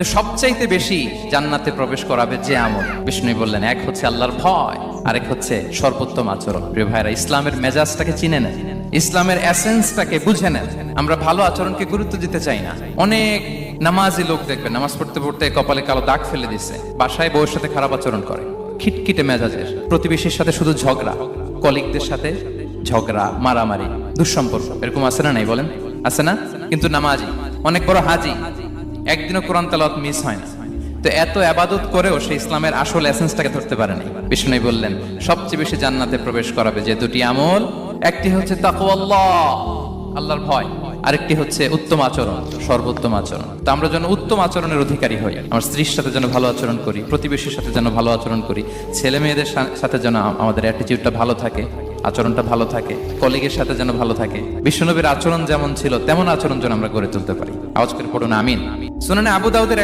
সবচাইতে বেশি জান্নাতে প্রবেশ করাবে যে আমল, বিষ্ণু বললেন, এক হচ্ছে আল্লাহর ভয়, আরেক হচ্ছে সর্বোত্তম আচরণ। প্রিয় ভাইরা, ইসলামের মেজাজটাকে চিনে নেন, ইসলামের এসেন্সটাকে বুঝে নেন। আমরা ভালো আচরণকে গুরুত্ব দিতে চাই না। অনেক নামাজি লোক দেখবেন নামাজ পড়তে পড়তে কপালে কালো দাগ ফেলে দিচ্ছে, বাসায় বউয়ের সাথে খারাপ আচরণ করে, খিটখিটে মেজাজের, প্রতিবেশীর সাথে শুধু ঝগড়া, কলিগদের সাথে ঝগড়া, মারামারি, দুঃসম্পর্ক, এরকম আছে না? নাই বলেন, আছে না? কিন্তু নামাজি, অনেক বড় হাজি, একদিনও কোরআন তেলাওয়াত মিস হয় না। তো এত আবাদত করেও সে ইসলামের আসল এসেন্সটাকে ধরতে পারেনি। বিষ্ণু বললেন, সবচেয়ে বেশি জান্নাতে প্রবেশ করাবে যে দুটি আমল, একটি হচ্ছে তাকওয়াল্লাহ, আল্লাহর ভয়, আরেকটি হচ্ছে উত্তম আচরণ, সর্বোত্তম আচরণ। তো আমরা যেন উত্তম আচরণের অধিকারী হই, আমার স্ত্রীর সাথে যেন ভালো আচরণ করি, প্রতিবেশীর সাথে যেন ভালো আচরণ করি, ছেলে মেয়েদের সাথে যেন আমাদের অ্যাটিটিউডটা ভালো থাকে, আচরণটা ভালো থাকে, কলিগের সাথে যেন ভালো থাকে। বিশ্বনবীর আচরণ যেমন ছিল তেমন আচরণ যেন আমরা গড়ে তুলতে পারি। আওয়াজ করে পড়ুন আমিন। শুনানে আবু দাউদের